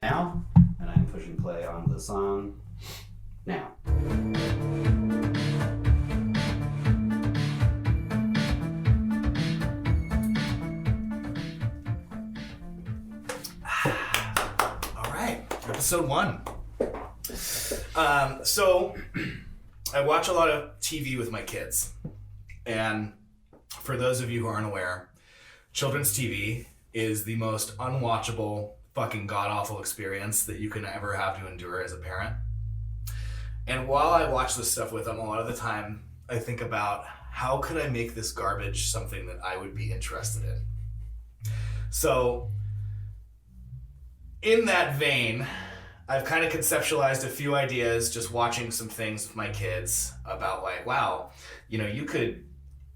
now, and I'm pushing play on the song now. All right, episode 1. So I watch a lot of TV with my kids, and for those of you who aren't aware, children's TV is the most unwatchable, fucking god-awful experience that you can ever have to endure as a parent. And while I watch this stuff with them, a lot of the time I think about how could I make this garbage something that I would be interested in. So in that vein, I've kind of conceptualized a few ideas just watching some things with my kids about like, wow, you know, you could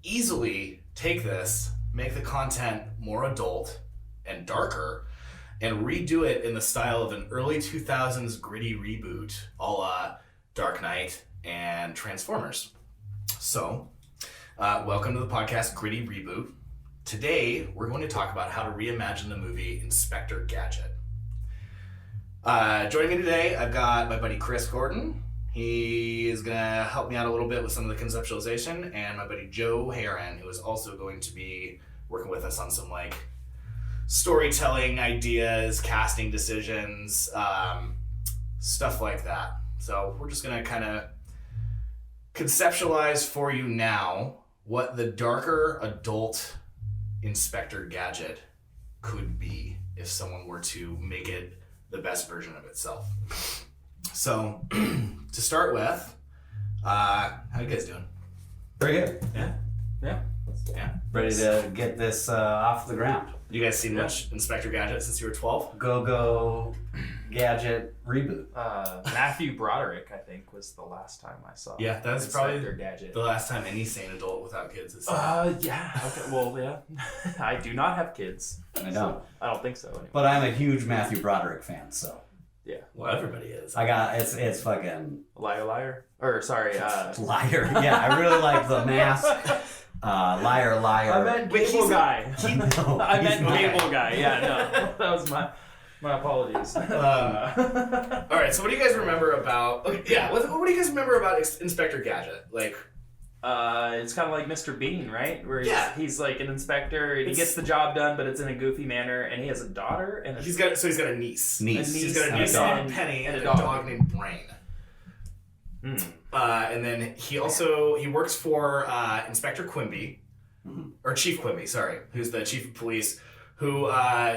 easily take this, make the content more adult and darker, and redo it in the style of an early 2000s gritty reboot a la Dark Knight and Transformers. So, welcome to the podcast Gritty Reboot. Today, we're going to talk about how to reimagine the movie Inspector Gadget. Joining me today, I've got my buddy Chris Gordon. He is going to help me out a little bit with some of the conceptualization, and my buddy Joe Heron, who is also going to be working with us on some like storytelling ideas, casting decisions, stuff like that. So we're just going to kind of conceptualize for you now what the darker adult Inspector Gadget could be if someone were to make it the best version of itself. So to start with, how you guys doing? Pretty good. Yeah. Ready to get this off the ground. You guys seen much Inspector Gadget since you were 12? Go Gadget reboot. Matthew Broderick, I think, was the last time I saw. Yeah, that's Inspector probably Gadget. the last time any sane adult without kids has seen it. Yeah. Okay. Well, yeah. I do not have kids. I don't. So I don't think so. Anyway. But I'm a huge Matthew Broderick fan, so Yeah. Well, everybody is. I got it's fucking Liar. Or sorry. liar. Yeah, I really like The Mask. Liar. I meant Cable Guy. No, I he's meant not. Cable Guy. Yeah. No. That was my apologies. All right, so what do you guys remember about? Okay, yeah, what do you guys remember about Inspector Gadget? Like, It's kind of like Mr. Bean, right? Where he's like an inspector, and he gets the job done, but it's in a goofy manner, and he has a daughter, and he's got a niece. Niece. He's got a niece named Penny and a dog named Brain. And then he works for Inspector Quimby, or Chief Quimby, sorry, who's the chief of police, who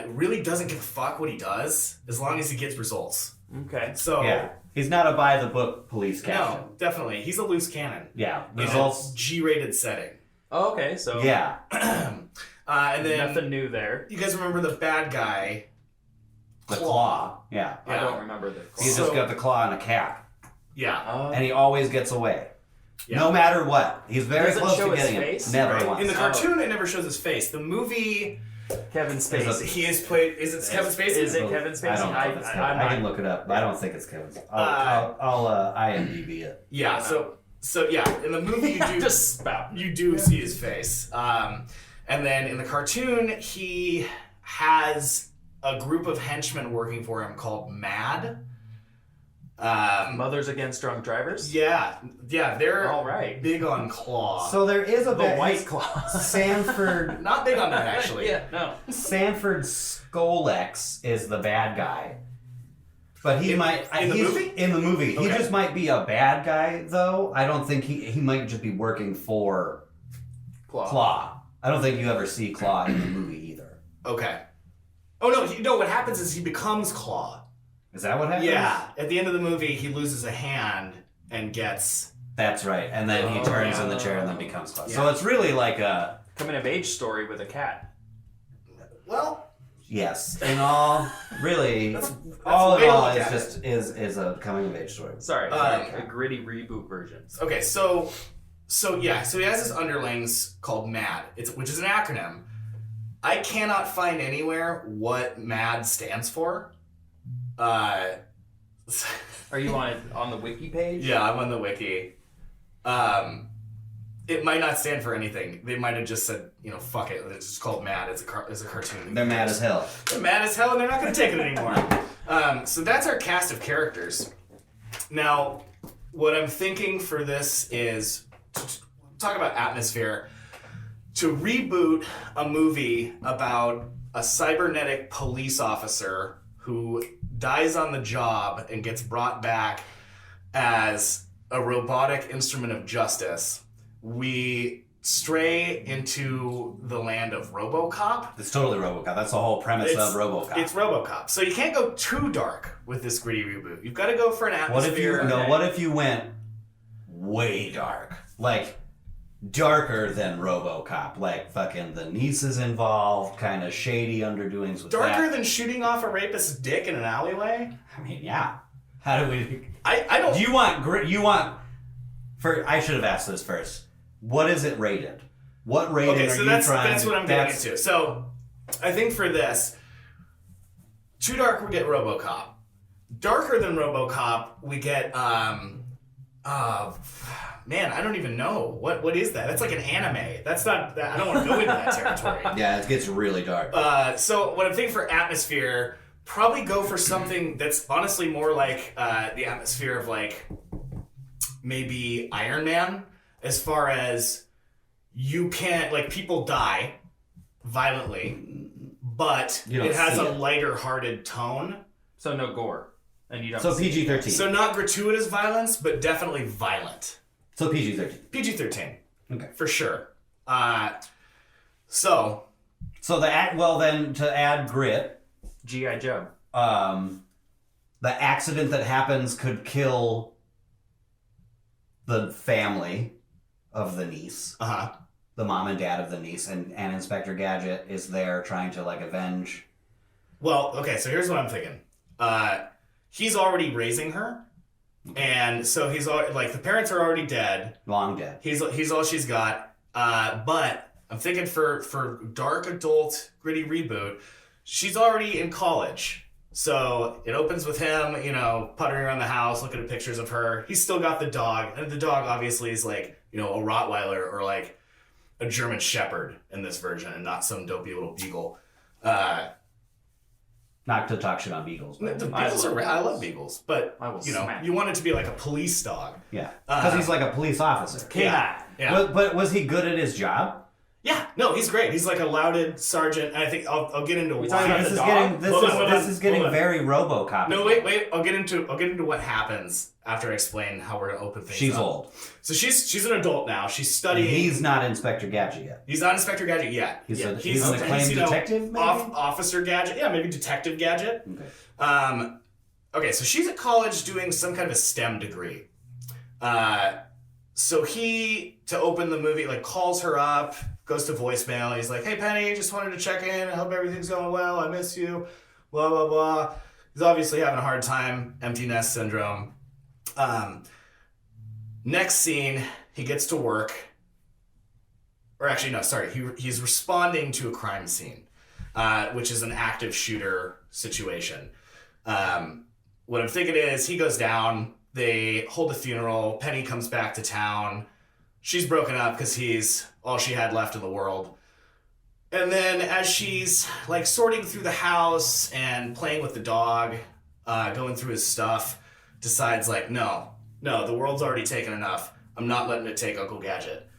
really doesn't give a fuck what he does as long as he gets results. Okay. So Yeah, he's not a by the book police captain. no, definitely, he's a loose cannon. Yeah, In a results. G-rated setting. Oh, okay. So Yeah, And then nothing new there. you guys remember the bad guy? the claw. Yeah, I don't remember the. he's So- just got the claw and a cap, Yeah. and he always gets away. Yeah. No matter what, he's very Doesn't close show to his getting face, it. Never right? once. In the cartoon, it never shows his face. The movie, Kevin Spacey. he is played. Is it Kevin Spacey? Is it Kevin Spacey? I don't know. If it's Kevin. I can look it up, but I don't think it's Kevin's. I'll IMDb it. Yeah. So yeah, in the movie you do Just spout. you do see his face, and then in the cartoon he has a group of henchmen working for him called MAD. Mothers Against Drunk Drivers. Yeah, they're All right. big on claw. So there is a The bit. White Claw. Sanford Not big on that actually. Yeah. No. Sanford Skolex is the bad guy. But he In the he's- movie? In the movie. He Okay. just might be a bad guy, though. I don't think he might just be working for Claw. I don't think you ever see Claw in the movie either. Okay. Oh no! What happens is he becomes Claw. Is that what happens? Yeah. At the end of the movie, he loses a hand and gets. That's right. And then he turns in the chair and then becomes Claw. So it's really like a... Coming of age story with a cat. Well, Yes. In all, really, that's all way in to all look is at just is a coming of age story. Sorry, Okay. a gritty reboot version. okay. So he has his underlings called MAD, which is an acronym. I cannot find anywhere what MAD stands for. Are you on the wiki page? Yeah, I'm on the wiki. It might not stand for anything. They might have just said, fuck it. It's just called MAD. It's a cartoon. They're mad as hell. They're mad as hell, and they're not going to take it anymore. So that's our cast of characters. Now, what I'm thinking for this is to talk about atmosphere. To reboot a movie about a cybernetic police officer who dies on the job and gets brought back as a robotic instrument of justice, we stray into the land of RoboCop. It's totally RoboCop. That's the whole premise of RoboCop. It's RoboCop. So you can't go too dark with this gritty reboot. You've got to go for an atmosphere. What if you went way dark? Like, darker than RoboCop. Like, fucking the niece is involved, kind of shady underdoings with darker than shooting off a rapist's dick in an alleyway? I mean, yeah. How do we... I don't... Do you want... I should have asked this first. What is it rated? What rating are you trying to... Okay, that's what I'm getting into. So, I think for this, too dark, we get RoboCop. Darker than RoboCop, we get... man, I don't even know. What is that? That's like an anime. That's not... I don't want to go into that territory. Yeah, it gets really dark. So, what I'm thinking for atmosphere, probably go for something that's honestly more like the atmosphere of, like, maybe Iron Man. As far as you can't, like, people die violently, but it has a lighter-hearted tone. So no gore. And you don't so PG-13. So not gratuitous violence, but definitely violent. So PG-13. PG-13. Okay. For sure. So then to add grit... G.I. Joe. The accident that happens could kill the family of the niece. Uh-huh. The mom and dad of the niece, and Inspector Gadget is there trying to, like, avenge. Well, okay, so here's what I'm thinking. He's already raising her, and so he's like, the parents are already dead. Long dead. He's all she's got. But I'm thinking for dark adult gritty reboot, she's already in college. So it opens with him, puttering around the house, looking at pictures of her. He's still got the dog, and the dog obviously is like, a Rottweiler or like a German Shepherd in this version, and not some dopey little beagle. Not to talk shit on beagles. The beagles are I love beagles, but you want it to be like a police dog. Yeah, because he's like a police officer. Yeah. But was he good at his job? Yeah, no, he's great. He's like a lauded sergeant, and I think I'll get into why this is getting very RoboCop. No, wait. I'll get into what happens after I explain how we're gonna open things. She's up. old. So she's an adult now. She's studying. And he's not Inspector Gadget yet. He's not Inspector Gadget yet. He's an acclaimed detective, maybe? Officer Gadget. Yeah, maybe Detective Gadget. Okay. Okay, so she's at college doing some kind of a STEM degree. So he, to open the movie, like, calls her up, goes to voicemail. He's like, "Hey, Penny, just wanted to check in. I hope everything's going well. I miss you. Blah, blah, blah." He's obviously having a hard time. Empty nest syndrome. Next scene, he gets to work. Or actually, no, sorry. He's responding to a crime scene, which is an active shooter situation. What I'm thinking is he goes down. They hold a funeral. Penny comes back to town. She's broken up because he's all she had left in the world. And then as she's like sorting through the house and playing with the dog, going through his stuff, decides like, no, the world's already taken enough. I'm not letting it take Uncle Gadget.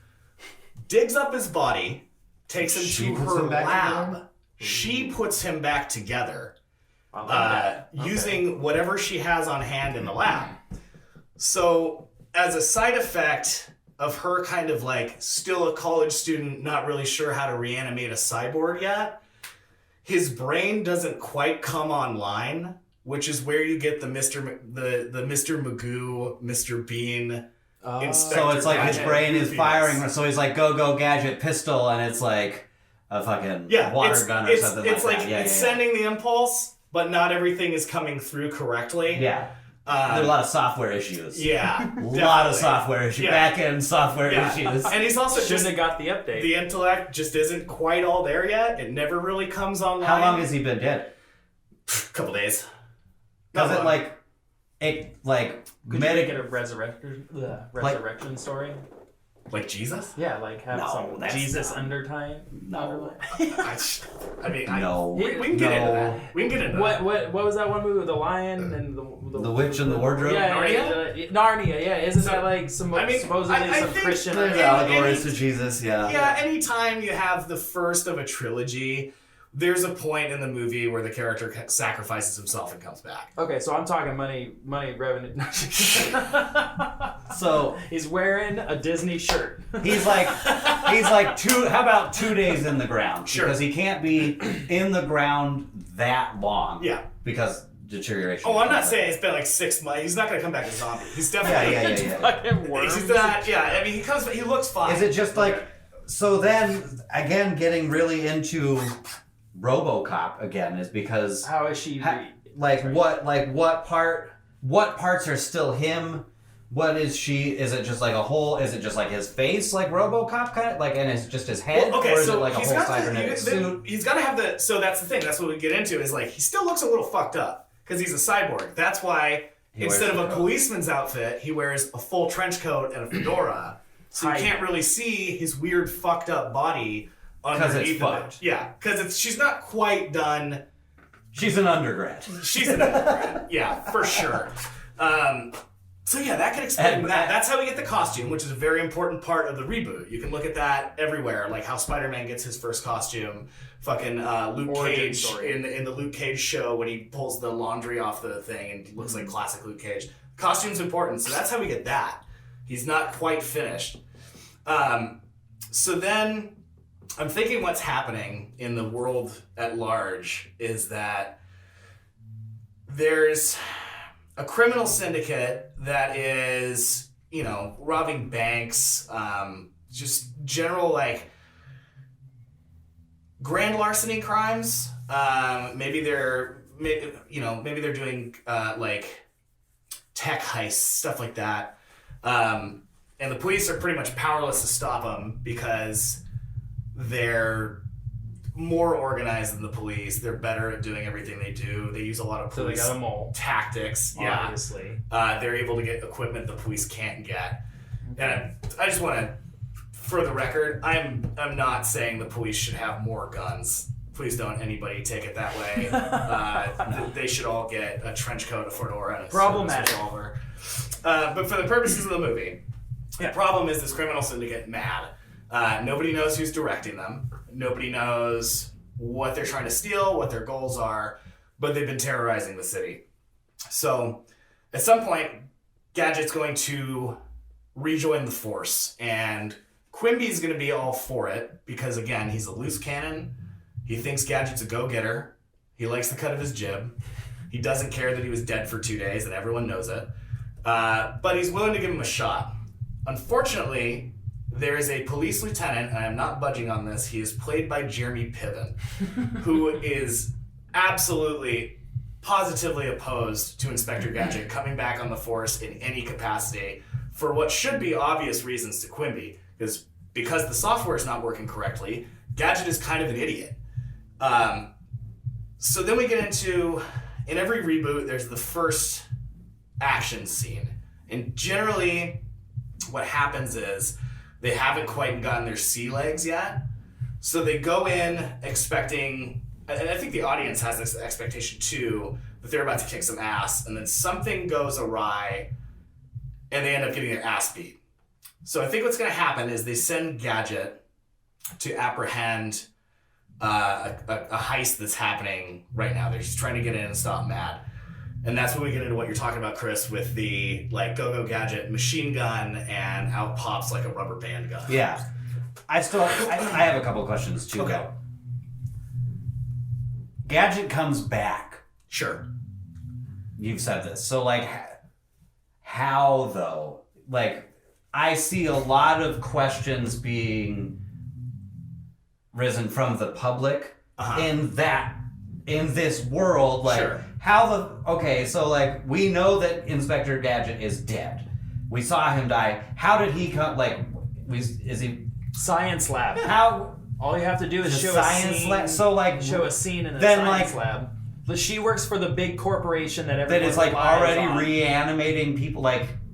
Digs up his body, takes him to her lab. She puts him back together, using whatever she has on hand in the lab. So as a side effect of her kind of like still a college student, not really sure how to reanimate a cyborg yet, his brain doesn't quite come online, which is where you get the Mr. Magoo, Mr. Bean, Inspector So it's like Gadget his brain is goofiness. firing, so he's like, go, Gadget, pistol, and it's like a fucking water gun or something it's like that. that. It's sending the impulse, but not everything is coming through correctly. Yeah. There are a lot of software issues. Yeah. A lot of software issues. Yeah. Back-end software issues. And he's also shouldn't have got the update. The intellect just isn't quite all there yet. It never really comes online. How long has he been dead? Couple days. Does it Could you make it a resurrection story? Like Jesus? Yeah, like have No, some that's Jesus not- undertime. No. I mean, No. we can get into that. We can get into that. What was that one movie with the lion and The Witch and the Wardrobe? Yeah, Narnia? Narnia, yeah. Isn't that like supposedly I some think Christian? There's allegories to Jesus, yeah. Yeah, anytime you have the first of a trilogy, there's a point in the movie where the character sacrifices himself and comes back. Okay, so I'm talking money revenue. So he's wearing a Disney shirt. he's like how about 2 days in the ground? Sure. Because he can't be in the ground that long. Yeah. Because deterioration. Oh, I'm not saying it's been like 6 months. He's not going to come back a zombie. He's definitely... Yeah. Fucking worms. He's not... Yeah, I mean, he looks fine. Is it just like... So then, again, getting really into RoboCop again is because... How is she... what parts are still him? What is she? Is it just like a whole? Is it just like his face, like RoboCop kind of, like, and it's just his head, Well, okay, or is so it like a he's whole got cybernetic suit? He's got to have the... So that's the thing. That's what we get into is like, he still looks a little fucked up because he's a cyborg. That's why instead of a policeman's outfit, he wears a full trench coat and a fedora. So you can't really see his weird fucked up body underneath of it. Yeah, because she's not quite done. She's an undergrad. She's an undergrad. Yeah, for sure. So yeah, that can explain that. That's how we get the costume, which is a very important part of the reboot. You can look at that everywhere, like how Spider-Man gets his first costume. Fucking Luke Cage in the Luke Cage show when he pulls the laundry off the thing and he looks like classic Luke Cage. Costume's important, so that's how we get that. He's not quite finished. So then I'm thinking what's happening in the world at large is that there's a criminal syndicate that is, robbing banks, just general, like, grand larceny crimes. Maybe they're doing, like, tech heists, stuff like that. And the police are pretty much powerless to stop them because they're more organized than the police. They're better at doing everything they do. They use a lot of police so they got them all. Tactics. Obviously. Yeah. They're able to get equipment the police can't get. And I just want to, for the record, I'm not saying the police should have more guns. Please don't anybody take it that way. They should all get a trench coat, a fedora, and a problematic revolver. But for the purposes of the movie, the problem is this criminal syndicate mad. Nobody knows who's directing them. Nobody knows what they're trying to steal, what their goals are, but they've been terrorizing the city. So at some point, Gadget's going to rejoin the force, and Quimby's going to be all for it because, again, he's a loose cannon. He thinks Gadget's a go-getter. He likes the cut of his jib. He doesn't care that he was dead for 2 days, and everyone knows it. But he's willing to give him a shot. Unfortunately, there is a police lieutenant, and I'm not budging on this, he is played by Jeremy Piven, who is absolutely, positively opposed to Inspector Gadget coming back on the force in any capacity for what should be obvious reasons to Quimby. Because the software is not working correctly, Gadget is kind of an idiot. So then we get into, in every reboot, there's the first action scene. And generally, what happens is they haven't quite gotten their sea legs yet. So they go in expecting, and I think the audience has this expectation too, that they're about to kick some ass, and then something goes awry, and they end up getting their ass beat. So I think what's going to happen is they send Gadget to apprehend a heist that's happening right now. They're just trying to get in and stop Mad. And that's when we get into what you're talking about, Chris, with the Go-Go Gadget machine gun, and out pops like a rubber band gun. Yeah. I have a couple of questions too. Okay. Gadget comes back. Sure. You've said this. So, how though? I see a lot of questions being risen from the public in this world. Sure. We know that Inspector Gadget is dead. We saw him die. How did he come? Is he science lab? How? All you have to do is show science a scene. lab. So show a scene in a then science lab. But she works for the big corporation that everyone that is already reanimating people.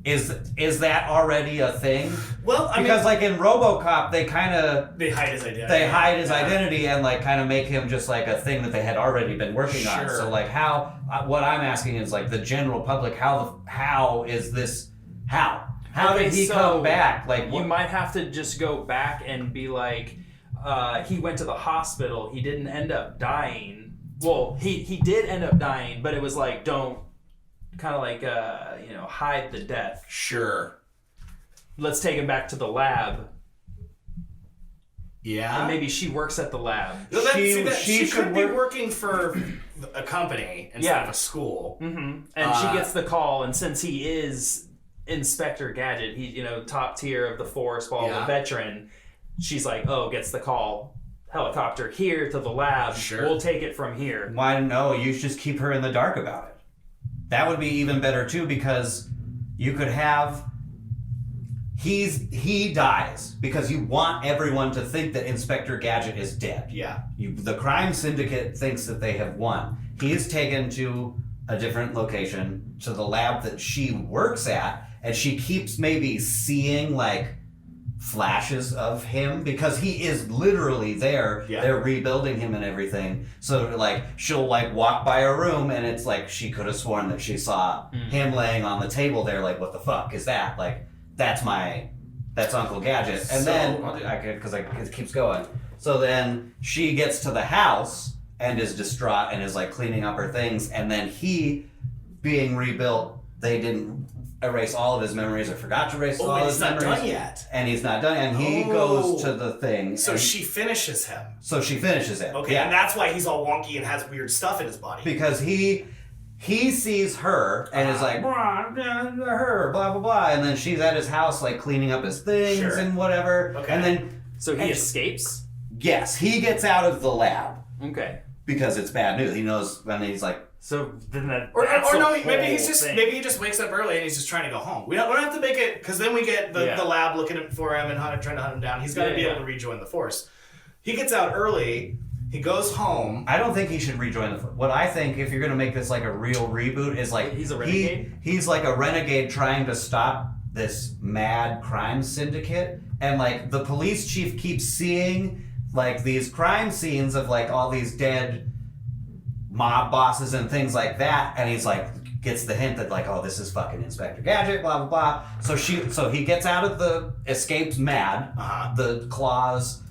is that already a thing? Well, because like in RoboCop, they kind of they hide his identity. They hide his identity and like kind of make him just like a thing that they had already been working on. So like how? What I'm asking is like the general public. How is this? How did he come back? Like you might have to just go back and be like, he went to the hospital. He didn't end up dying. Well, he did end up dying, but it was like don't. Kind of like, hide the death. Sure. Let's take him back to the lab. Yeah. And maybe she works at the lab. She could be working for a company instead of a school. Mm-hmm. And she gets the call, and since he is Inspector Gadget, he, top tier of the force, while a veteran, she's like, gets the call. Helicopter here to the lab. Sure. We'll take it from here. Why no? You just keep her in the dark about it. That would be even better too, because you could have he dies because you want everyone to think that Inspector Gadget is dead. Yeah. The crime syndicate thinks that they have won. He is taken to a different location, to the lab that she works at, and she keeps maybe seeing like flashes of him because he is literally there. Yeah. They're rebuilding him and everything. So like she'll like walk by a room and it's like she could have sworn that she saw him laying on the table there. Like, what the fuck is that? Like, that's Uncle Gadget. And then it keeps going. So then she gets to the house and is distraught and is like cleaning up her things. And then he, being rebuilt, they didn't erase all of his memories or forgot to erase all of his memories. Oh, he's not done yet. And he's not done. And he goes to the thing. So she finishes him. Okay, and that's why he's all wonky and has weird stuff in his body. Because he sees her and is like, her, blah, blah, blah. And then she's at his house, like, cleaning up his things and whatever. Okay. And then... So he escapes? Yes, he gets out of the lab. Okay. Because it's bad news. He knows when he's like... So then maybe he just wakes up early and he's just trying to go home. We don't have to make it, because then we get the lab looking for him and trying to hunt him down. He's got to be able to rejoin the force. He gets out early. He goes home. I don't think he should rejoin the force. What I think, if you're going to make this like a real reboot, is like he's a renegade. He's like a renegade trying to stop this mad crime syndicate, and like the police chief keeps seeing like these crime scenes of like all these dead mob bosses and things like that, and he's like gets the hint that like, oh, this is fucking Inspector Gadget, blah blah blah. So he gets out of the escapes mad, the Claws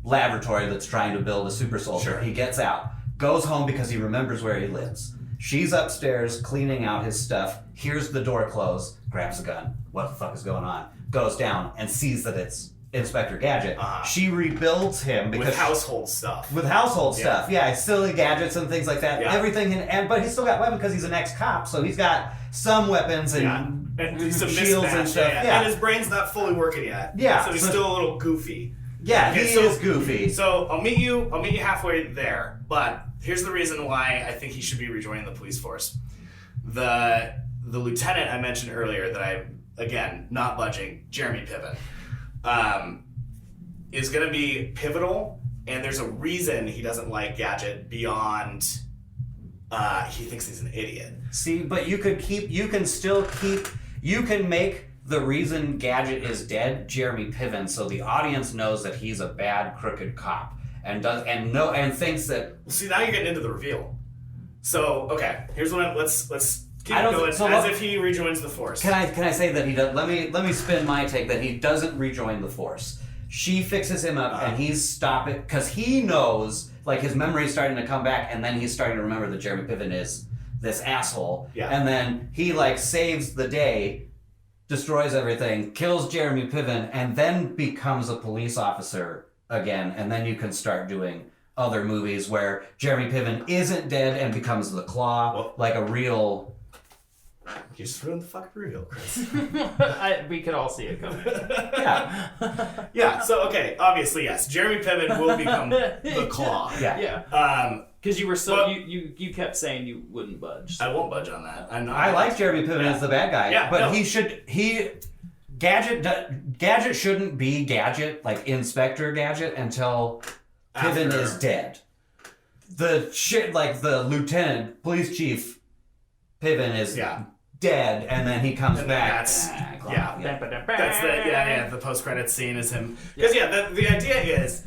laboratory that's trying to build a super soldier. Sure. He gets out, goes home because he remembers where he lives. She's upstairs cleaning out his stuff, hears the door close, grabs a gun. What the fuck is going on? Goes down and sees that it's Inspector Gadget. She rebuilds him because with household stuff. Yeah, silly gadgets and things like that. Everything, but he's still got weapons because he's an ex-cop, so he's got some weapons and some shields and stuff. Yeah. And his brain's not fully working yet. Yeah, so he's still a little goofy. Yeah, he is goofy. So I'll meet you halfway there. But here's the reason why I think he should be rejoining the police force. The lieutenant I mentioned earlier that I'm, again, not budging, Jeremy Piven, is going to be pivotal, and there's a reason he doesn't like Gadget beyond he thinks he's an idiot. See, but you can make the reason Gadget is dead Jeremy Piven, so the audience knows that he's a bad, crooked cop and thinks that. Well, see, now you're getting into the reveal. So okay, here's what let's keep going if he rejoins the force. Can I say that he does? Let me spin my take that he doesn't rejoin the force. She fixes him up and he's stopping because he knows like his memory is starting to come back, and then he's starting to remember that Jeremy Piven is this asshole. Yeah. And then he like saves the day, destroys everything, kills Jeremy Piven, and then becomes a police officer again. And then you can start doing other movies where Jeremy Piven isn't dead and becomes the Claw, like a real... You just ruined the fucking reveal, Chris. We could all see it coming. Yeah. Yeah, so okay, obviously, yes. Jeremy Piven will become the Claw. Yeah. Because you were you kept saying you wouldn't budge. So. I won't budge on that. I like Jeremy Piven as the bad guy, but Gadget shouldn't be Gadget, like Inspector Gadget, until Piven is dead. The shit, like the lieutenant, police chief, Piven is dead, and then he comes And then back. that's- Gloom, yeah. That's the post-credits scene is him. Because the idea is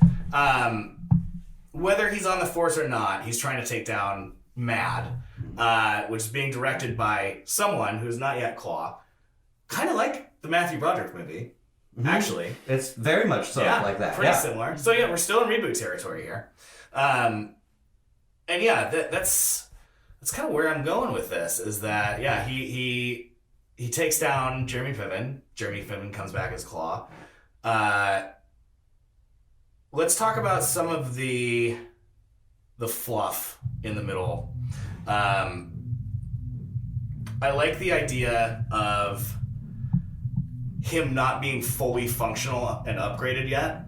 whether he's on the Force or not, he's trying to take down Mad, which is being directed by someone who's not yet Claw. Kind of like the Matthew Broderick movie, actually. It's very much so like that. Pretty similar. So we're still in reboot territory here. And that's kind of where I'm going with this, is that, he takes down Jeremy Piven. Jeremy Piven comes back as Claw. Let's talk about some of the fluff in the middle. I like the idea of him not being fully functional and upgraded yet.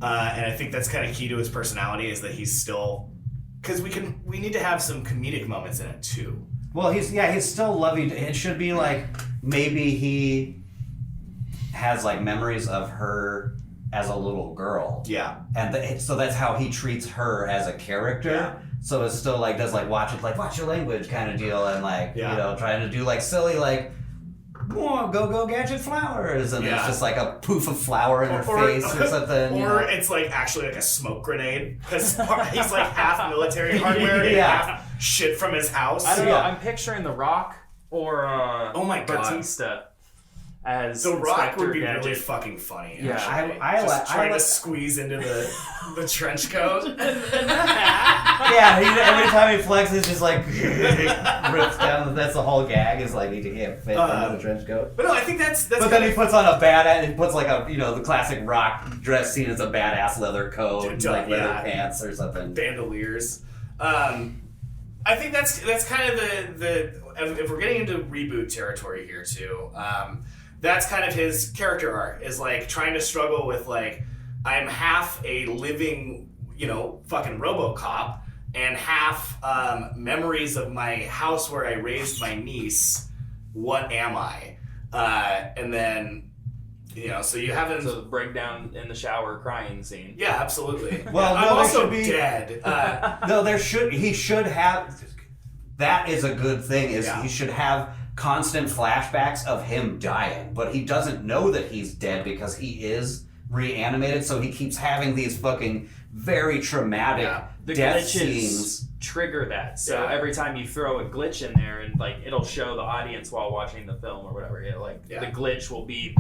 And I think that's kind of key to his personality, is that he's still... Because we need to have some comedic moments in it, too. Well, he's still loving. It should be like maybe he has like memories of her as a little girl. Yeah. And so that's how he treats her as a character. Yeah. So it's still like does like watch your language kind of deal, and like trying to do like silly like go gadget flowers, and it's just like a poof of flour in her face or something. Or it's like actually like a smoke grenade, because he's like half military hardware and half shit from his house. I don't know. I'm picturing The Rock or oh my God, Batista as The Rock Inspector would be Gadget. really fucking funny. Yeah, actually. Just trying to squeeze into the trench coat. Every time he flexes, it's just like rips down. That's the whole gag. Is like he can't fit into the trench coat. But no, I think that's. But then he puts on a badass. He puts like a the classic Rock dress scene. It's a badass leather coat, and like leather pants or something. Bandoliers. I think that's kind of the if we're getting into reboot territory here too. That's kind of his character arc, is like trying to struggle with like, I'm half a living, fucking RoboCop, and half memories of my house where I raised my niece. What am I? And then, so you haven't... So the breakdown in the shower crying scene. Yeah, absolutely. Well, I'm no, also there should be... dead. No, he should have... That is a good thing, he should have constant flashbacks of him dying, but he doesn't know that he's dead because he is reanimated, so he keeps having these fucking very traumatic The death glitches scenes. trigger that. So every time you throw a glitch in there, and like it'll show the audience while watching the film or whatever, the glitch will be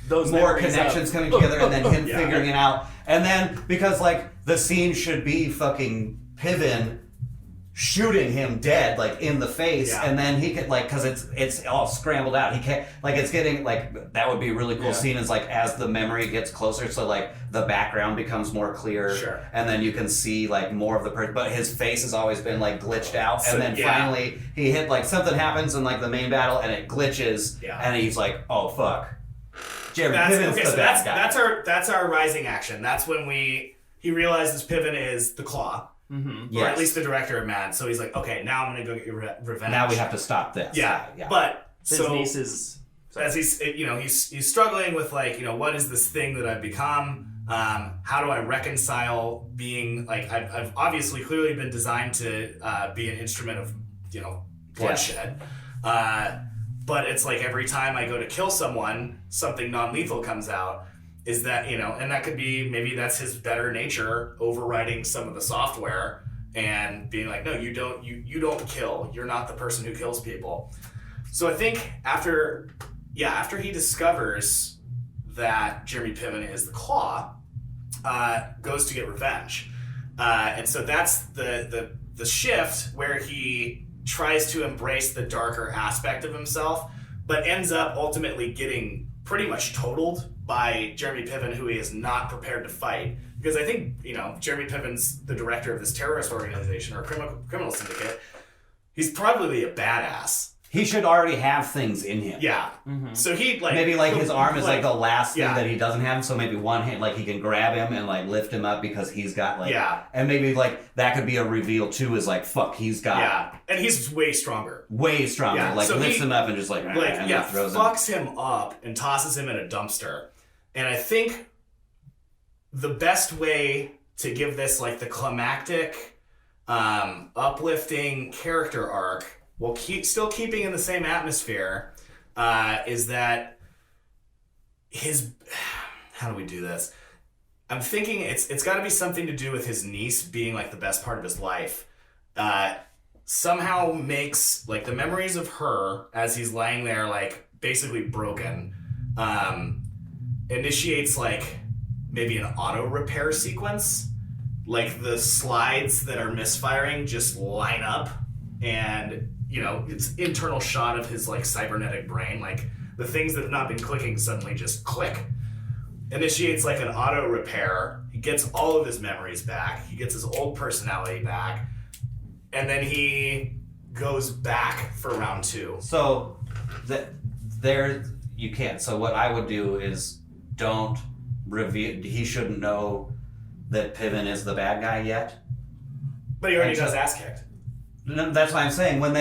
those more connections coming together, and then him figuring it out. And then because like the scene should be fucking Piven shooting him dead like in the face, and then he could like, because it's all scrambled out, he can't like, it's getting like, that would be a really cool scene, is like as the memory gets closer, so like the background becomes more clear, and then you can see like more of the person, but his face has always been like glitched out, and then finally he hit like something happens in like the main battle and it glitches, and he's like, oh fuck, Jeremy Piven's the bad guy. That's our rising action. That's when he realizes Piven is the Claw. Mm-hmm. Or at least the director of Mad. So he's like, okay, now I'm going to go get your revenge. Now we have to stop this. Yeah. But his niece is... As he's struggling with like, what is this thing that I've become? How do I reconcile being like, I've obviously clearly been designed to be an instrument of, bloodshed. But it's like every time I go to kill someone, something non-lethal comes out. Is that, and that could be, maybe that's his better nature overriding some of the software and being like, no, you don't kill. You're not the person who kills people. So I think after he discovers that Jeremy Piven is the Claw, goes to get revenge. And so that's the shift where he tries to embrace the darker aspect of himself, but ends up ultimately getting pretty much totaled by Jeremy Piven, who he is not prepared to fight. Because I think, Jeremy Piven's the director of this terrorist organization or criminal syndicate. He's probably a badass. He should already have things in him. Yeah. Mm-hmm. So he like... Maybe like his arm is like the last thing that he doesn't have, so maybe one hand, like he can grab him and like lift him up because he's got like... Yeah. And maybe like that could be a reveal too, is like, fuck, he's got... Yeah. And he's way stronger. Way stronger. Yeah. Like so lifts him up and just like... and throws fucks him up and tosses him in a dumpster. And I think the best way to give this like the climactic, uplifting character arc while still keeping in the same atmosphere, is that how do we do this? I'm thinking it's got to be something to do with his niece being like the best part of his life. Somehow makes like the memories of her as he's laying there like basically broken, initiates like maybe an auto repair sequence. Like the slides that are misfiring just line up, and it's internal shot of his like cybernetic brain, like the things that have not been clicking suddenly just click. Initiates like an auto repair. He gets all of his memories back. He gets his old personality back, and then he goes back for round 2. So there you can't. So what I would do is don't reveal. He shouldn't know that Piven is the bad guy yet. But he already got his ass kicked. No, that's what I'm saying. When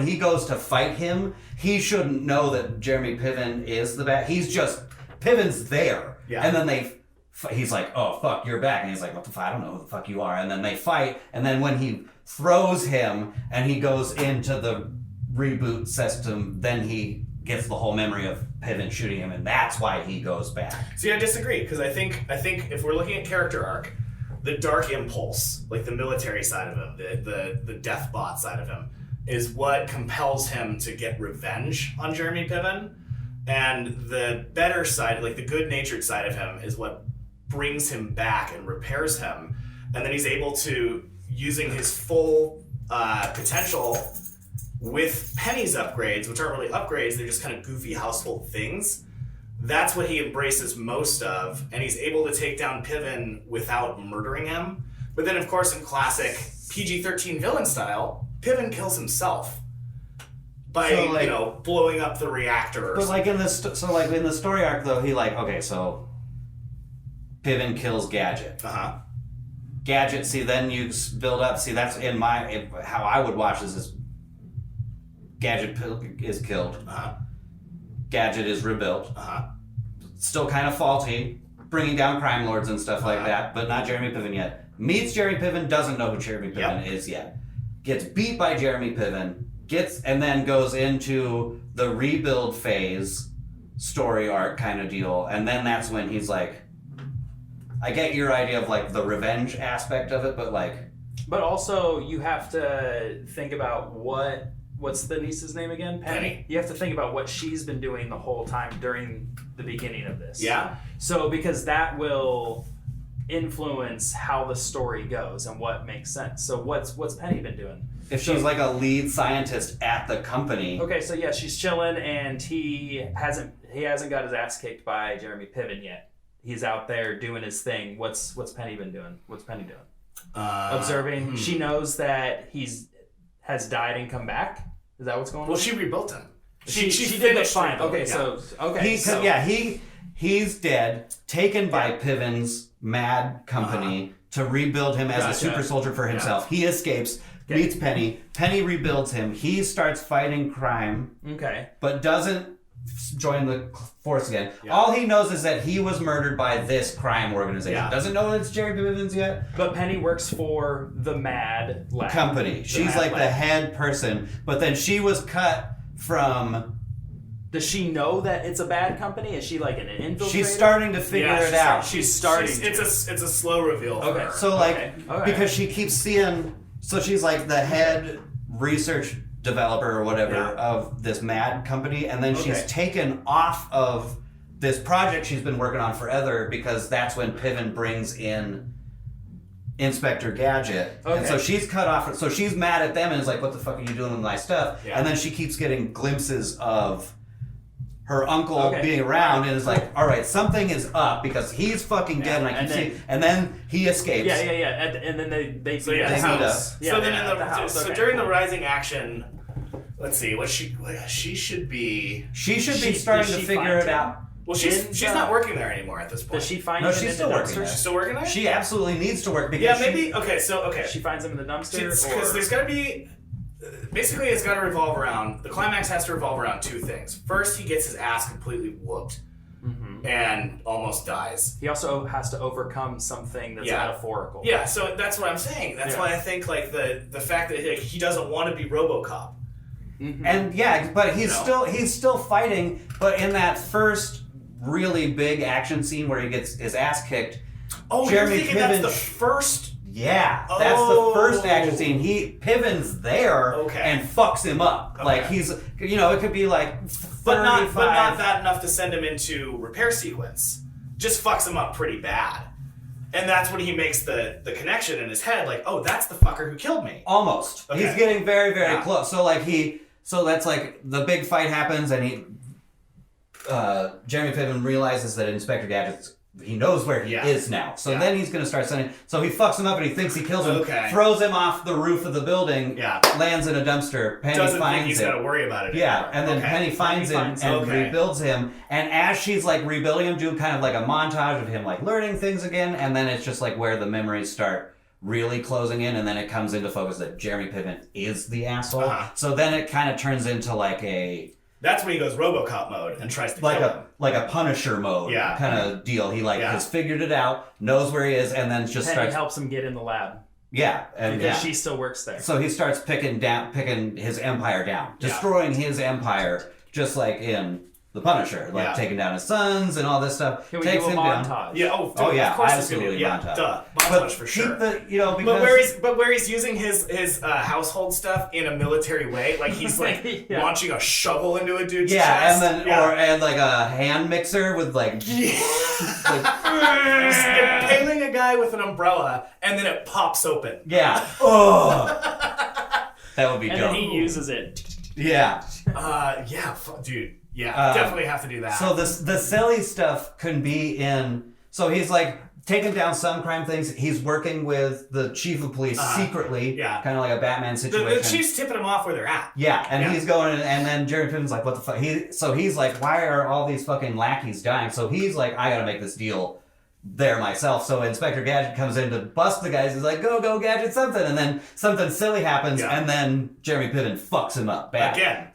he goes to fight him, he shouldn't know that Jeremy Piven is the bad. He's just Piven's there, and then he's like, "Oh fuck, you're back," and he's like, "What the fuck? I don't know who the fuck you are." And then they fight, and then when he throws him and he goes into the reboot system, then he gets the whole memory of Piven shooting him, and that's why he goes back. See, I disagree, because I think if we're looking at character arc, the dark impulse, like the military side of him, the death bot side of him, is what compels him to get revenge on Jeremy Piven, and the better side, like the good-natured side of him, is what brings him back and repairs him, and then he's able to, using his full potential with Penny's upgrades, which aren't really upgrades, they're just kind of goofy household things. That's what he embraces most of, and he's able to take down Piven without murdering him. But then, of course, in classic PG-13 villain style, Piven kills himself by, blowing up the reactor. But like in the story arc though, so Piven kills Gadget. Gadget. See, then you build up. See, that's how I would watch this is. Gadget is killed. Gadget is rebuilt. Still kind of faulty, bringing down crime lords and stuff like that, but not Jeremy Piven yet. Meets Jeremy Piven, doesn't know who Jeremy Piven is yet. Gets beat by Jeremy Piven, and then goes into the rebuild phase, story arc kind of deal, and then that's when he's like, I get your idea of like the revenge aspect of it, but like... But also, you have to think about what's the niece's name again? Penny. You have to think about what she's been doing the whole time during the beginning of this. Yeah. So, because that will influence how the story goes and what makes sense. So, what's Penny been doing? If she's like a lead scientist at the company. Okay, so yeah, she's chilling, and he hasn't got his ass kicked by Jeremy Piven yet. He's out there doing his thing. What's Penny been doing? What's Penny doing? Observing. She knows that has died and come back. Is that what's going on? Well, she rebuilt him. She did the fine. Okay, He's dead, taken by Piven's mad company to rebuild him as a super soldier for himself. He escapes, meets Penny. Penny rebuilds him. He starts fighting crime. Okay. But doesn't join the force again. All he knows is that he was murdered by this crime organization. Doesn't know it's Jerry Piven's yet. But Penny works for the Mad Lab company. She's like the head person, but then she was cut from... Does she know that it's a bad company? Is she like an infiltrator? She's starting to figure it out. She's starting. It's a slow reveal. For her. So because she keeps seeing, so she's like the head research developer or whatever of this Mad company, and then she's taken off of this project she's been working on forever because that's when Piven brings in Inspector Gadget. And so she's cut off. So she's mad at them and is like, "What the fuck are you doing with my stuff?" And then she keeps getting glimpses of her uncle being around and is like, all right, something is up because he's fucking dead and I can see. And then he escapes. And then they meet So during the rising action, let's see what she should be. She should be starting to figure it out. Well, she's not working there anymore at this point. Does she find him in she's still the working dumpster? there. She's still working there? She absolutely needs to work because She finds him in the dumpster? Because there's got to be... Basically, it's got to revolve around... The climax has to revolve around two things. First, he gets his ass completely whooped and almost dies. He also has to overcome something that's metaphorical. Yeah, so that's what I'm saying. That's why I think like the fact that he doesn't want to be RoboCop. And yeah, but he's still fighting. But in that first really big action scene where he gets his ass kicked, Jeremy Piven, that's the first. Yeah, that's the first action scene. Piven's there and fucks him up. Like he's, it could be like 35. But not that enough to send him into repair sequence. Just fucks him up pretty bad. And that's when he makes the connection in his head, like, oh, that's the fucker who killed me. Almost. Okay. He's getting very, very close. So that's like the big fight happens, and Jeremy Piven realizes that Inspector Gadget's. He knows where he is now. So then he's going to start sending... So he fucks him up and he thinks he kills him, throws him off the roof of the building, lands in a dumpster. Penny doesn't finds think he's got to worry about it anymore. And then Penny finds him and rebuilds him. And as she's like rebuilding him, do kind of like a montage of him like learning things again. And then it's just like where the memories start really closing in. And then it comes into focus that Jeremy Piven is the asshole. So then it kind of turns into like a... That's when he goes RoboCop mode and tries to kill him. Like a Punisher mode kind of deal. He has figured it out, knows where he is, and then just starts... helps him get in the lab. Yeah. And because she still works there. So he starts picking his empire down. Destroying his empire, just like in The Punisher. Like taking down his sons and all this stuff. Can we do a montage? Down. Yeah, of course absolutely montage. Duh. Montage for sure. Because... But where he's using his household stuff in a military way, like he's like launching a shovel into a dude's chest. And like a hand mixer with like... impaling a guy with an umbrella, and then it pops open. Yeah. Oh. That would be dope. And then he uses it. Yeah. Dude. Yeah, definitely have to do that. So the silly stuff can be in... So he's like taking down some crime things. He's working with the chief of police secretly. Yeah. Kind of like a Batman situation. The chief's tipping him off where they're at. Yeah, and he's going... And then Jeremy Piven's like, what the fuck? So he's like, why are all these fucking lackeys dying? So he's like, I gotta make this deal there myself. So Inspector Gadget comes in to bust the guys. He's like, go Gadget something. And then something silly happens, and then Jeremy Piven fucks him up bad. Again.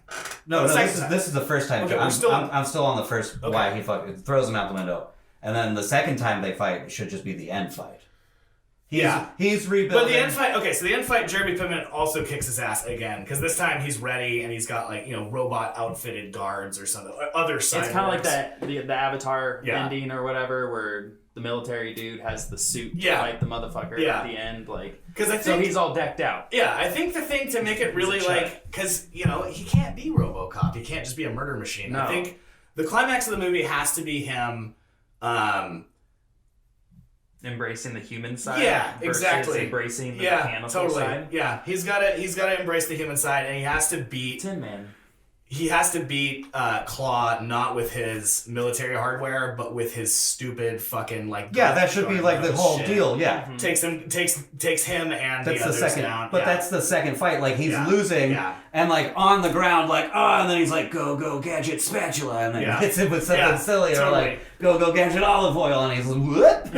No, this is the first time. Okay, I'm still on the first why he throws him out the window. And then the second time they fight should just be the end fight. He's rebuilding. But the end fight, so the end fight, Jeremy Piven also kicks his ass again, because this time he's ready and he's got like, robot outfitted guards or something, other cyborgs. It's kind of like that the Avatar ending or whatever, where the military dude has the suit to fight the motherfucker at the end, like. So he's all decked out. Yeah, I think the thing to make it really like, because he can't be RoboCop, he can't just be a murder machine. No. I think the climax of the movie has to be him. Embracing the human side. Yeah, versus exactly. Embracing the mechanical side. Yeah, he's got to embrace the human side, and he has to beat Tin Man. He has to beat Claw not with his military hardware, but with his stupid fucking like. Yeah, that should be like the whole deal. Yeah, takes him and that's the others second down. But that's the second fight. Like he's losing, and like on the ground, like and then he's like go Gadget spatula, and then hits him with something silly or like go Gadget olive oil, and he's like what?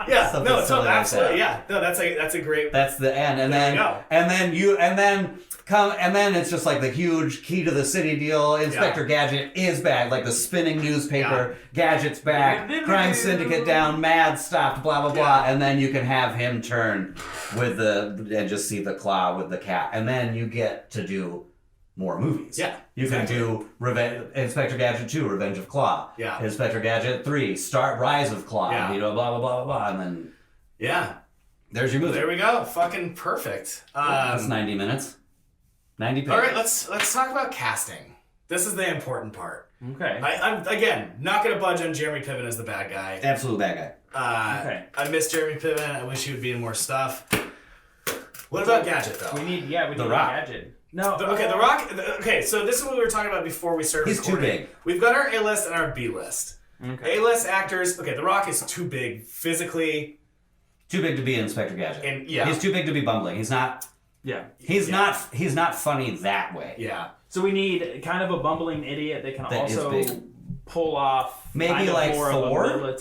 Yeah, no, so absolutely, no, that's a great. That's the end, and then it's just like the huge key to the city deal. Inspector Gadget is back, like the spinning newspaper. Gadget's back, crime syndicate down, mad stopped, blah blah blah, and then you can have him turn with and just see the claw with the cat, and then you get to do more movies. Yeah. You can do Inspector Gadget 2, Revenge of Claw. Yeah. Inspector Gadget 3, Rise of Claw. Yeah. Blah, blah, blah, blah, blah. And then... Yeah. There's your movie. There we go. Fucking perfect. That's 90 minutes. 90 pages. All right, let's talk about casting. This is the important part. Okay. I'm, again, not going to budge on Jeremy Piven as the bad guy. Absolute bad guy. Okay. I miss Jeremy Piven. I wish he would be in more stuff. What about Gadget, though? We need The Rock. Gadget. No. The Rock. Okay, so this is what we were talking about before we started recording. He's too big. We've got our A-list and our B-list. Okay. A-list actors. Okay, The Rock is too big physically. Too big to be Inspector Gadget. And, He's too big to be bumbling. He's not. Yeah. He's not funny that way. Yeah. So we need kind of a bumbling idiot that can also pull off maybe kind of like more Thor.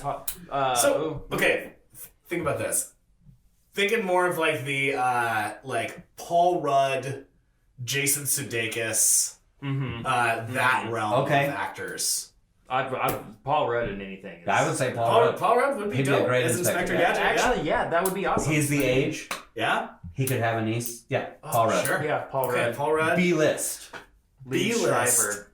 Okay, think about this. Thinking more of like the like Paul Rudd, Jason Sudeikis, that realm of actors. Paul Rudd in anything. I would say Paul Rudd. Paul Rudd would be He'd be a dope great as Inspector Gadget. Actually, yeah, that would be awesome. He's the age. Yeah? He could have a niece. Yeah, Paul Rudd. Sure. Yeah, Paul Okay, Rudd. Paul Rudd. B-list. Lee B-list. Shriver.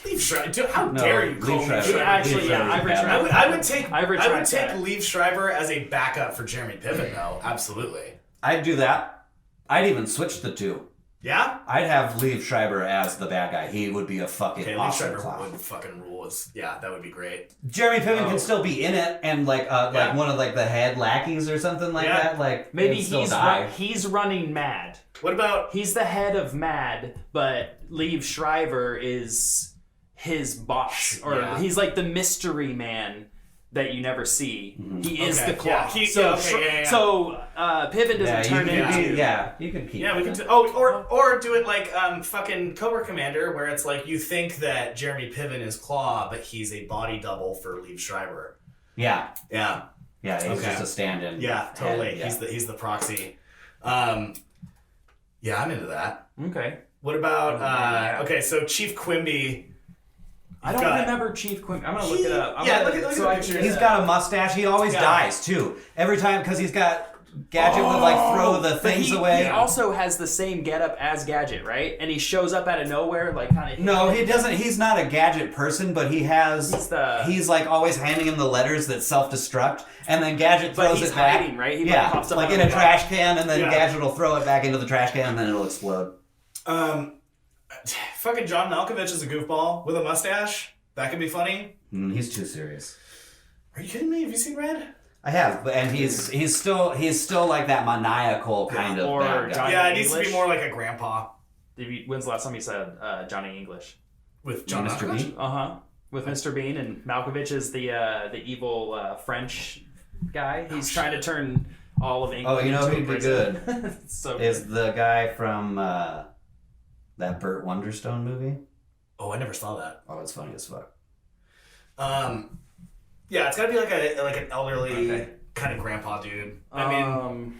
Leave Schreiber. Dude, how No, dare you Lee call me Schreiber. Schreiber? Actually, yeah, I retract. I would take I retract that. Leave Schreiber as a backup for Jeremy Piven, though. Absolutely. I'd do that. I'd even switch the two. Yeah? I'd have Liev Schreiber as the bad guy. He would be a fucking Okay, Leave awesome Schreiber clown. would fucking rule. Yeah, that would be great. Jeremy Piven can still be in it and like one of like the head lackeys or something like that. Like Maybe he'd still die. he's running Mad. What about... He's the head of Mad, but Liev Schreiber is his boss, or Yeah. he's like the mystery man that you never see. He is Okay, the claw. yeah, So Piven doesn't Yeah, turn into. you could keep. Yeah, we it. can do... or do it like fucking Cobra Commander, where it's like you think that Jeremy Piven is Claw, but he's a body double for Liev Schreiber. Yeah, Yeah. yeah, he's Okay. just a stand-in. Yeah, totally. And, yeah. He's the proxy. Yeah, I'm into that. Okay. What about okay? So Chief Quimby. I don't remember Chief Quimby. I'm gonna look it up. Look at the picture. He's got a mustache. He always dies too. Every time because he's got Gadget would like throw the things away. He also has the same getup as Gadget, right? And he shows up out of nowhere, like kind of. No, he doesn't. He's not a Gadget person, but he has. He's like always handing him the letters that self-destruct, and then Gadget throws he's it back. hiding, right? He yeah, pops up like out in of a the trash can, and then Yeah. Gadget will throw it back into the trash can, and then it'll explode. Fucking John Malkovich is a goofball with a mustache. That could be funny. He's too serious. Are you kidding me? Have you seen Red? I have, and he's still like that maniacal kind of Or bad guy. Johnny Yeah, it needs to English? be more like a grandpa When's the last time you said Johnny English? with John Mr. Malkovich. Bean? With Mr. Bean, and Malkovich is the evil French guy. He's trying to turn all of England. Oh, you know into a who'd be prison. good? So Is the guy from that Burt Wonderstone movie? Oh, I never saw that. Oh, it's funny as fuck. Yeah, it's got to be like an elderly Okay. kind of grandpa dude. I mean,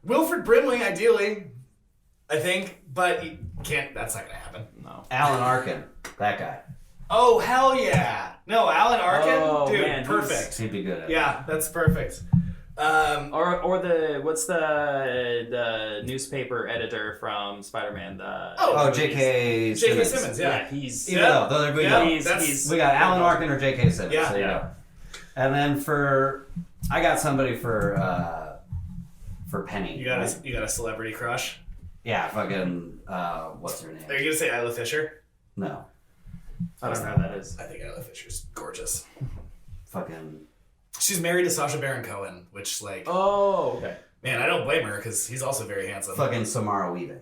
Wilfred Brimley, ideally, I think, but you can't. That's not gonna happen. no. Alan Arkin, that guy. Oh hell yeah! No, Alan Arkin, Oh, dude, man, perfect. He'd be good at it. Yeah, that's perfect. Or what's the newspaper editor from Spider-Man? Oh, J.K. J.K. Simmons. Simmons, yeah, yeah. he's Either though, there we go. he's We got Alan Arkin or J.K. Simmons. Yeah. So you Yeah. know. And then I got somebody for Penny. You got right? a celebrity crush? Yeah, fucking what's her name? Are you gonna say Isla Fisher? No, I don't know who that is. I think Isla Fisher's gorgeous. fucking. She's married to Sacha Baron Cohen, which like, Oh, okay. man, I don't blame her because he's also very handsome. Fucking Samara Weaving.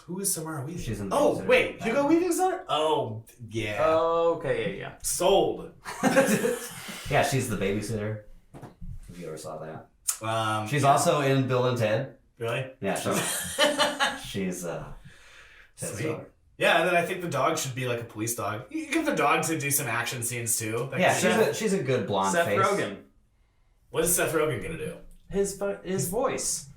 Who is Samara Weaving? She's in the Oh Babysitter. wait, Hugo Weaving's on her? Oh yeah, Okay, yeah. sold. Yeah, she's the babysitter. If you ever saw that. She's yeah. also in Bill and Ted. Really? Yeah, she's Ted's Sweet. daughter. Yeah, and then I think the dog should be like a police dog. You give the dog to do some action scenes too. That Yeah, could- she's a good blonde Seth face. Rogen. What is Seth Rogen gonna do? His voice.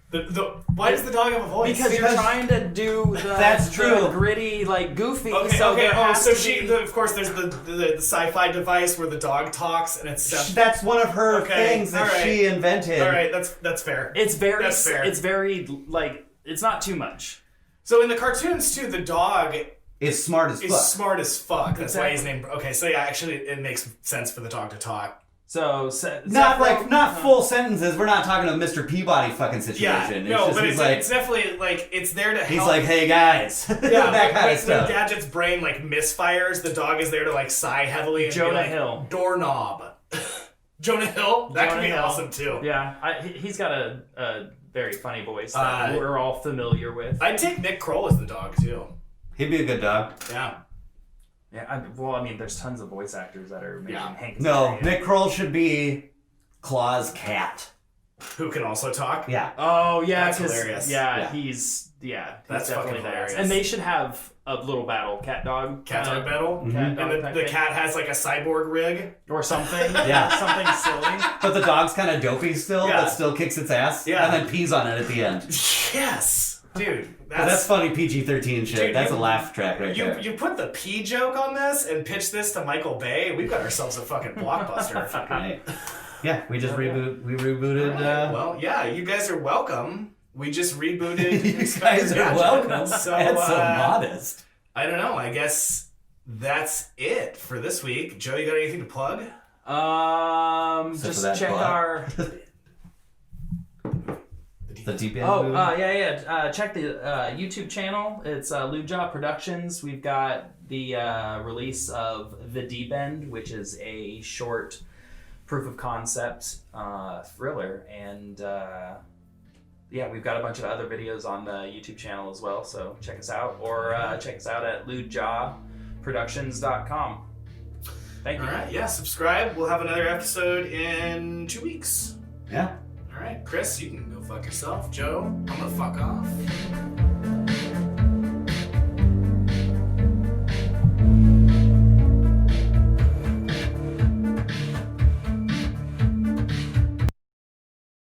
Why does the dog have a voice? Because you're trying to do the, That's true. the gritty, like goofy. Okay, so okay. there has So to be- of course, there's the sci-fi device where the dog talks, and it's Seth. That's one of her Okay, things that alright. she invented. All right, that's fair. It's very. That's fair. It's very like. It's not too much. So in the cartoons too, the dog It's smart as is fuck. smart as fuck. That's why he's Exactly. named. Okay, so yeah, actually, it makes sense for the dog to talk. So Not full sentences. We're not talking a Mr. Peabody fucking Yeah, situation. no, it's but just, it's, he's like it's definitely like it's there to help. he's like, hey guys, Yeah, that kind of when stuff. Gadget's brain like misfires, the dog is there to like sigh heavily and Jonah be like, Hill. Doorknob. Jonah Hill? That Jonah could be Hill. awesome too. Yeah, he's got a very funny voice that we're all familiar with. I'd take Nick Kroll as the dog too. He'd be a good dog. Yeah. Yeah, I mean, there's tons of voice actors that are making Hank. No, Azaria. Nick Kroll should be Claw's cat. Who can also talk? Yeah. Oh yeah, That's 'cause- hilarious. Yeah, Yeah. he's That's definitely fucking there. hilarious. And they should have a little battle, cat dog, Cat dog battle. Mm-hmm. cat And dog the type thing. cat has like a cyborg rig. or something. Yeah. something silly. But the dog's kind of dopey still, Yeah. but still kicks its ass. Yeah. And then pees on it at the end. Yes. Dude, That's funny PG-13 shit. Dude, That's a laugh track right there. You put the P joke on this and pitch this to Michael Bay. We've got ourselves a fucking blockbuster. Right. Yeah, we just rebooted. Well, yeah, you guys are welcome. We just rebooted. You guys are welcome. So, That's so modest. I don't know. I guess that's it for this week. Joe, you got anything to plug? Just check our. The deep end. Check the YouTube channel. It's Luja Productions. We've got the release of The Deep End, which is a short proof of concept thriller, and we've got a bunch of other videos on the YouTube channel as well. So check us out, or check us out at lujaproductions.com. Thank you. All right, yeah, subscribe. We'll have another episode in 2 weeks. Yeah. All right, Chris, you can go fuck yourself. Joe, I'm gonna fuck off.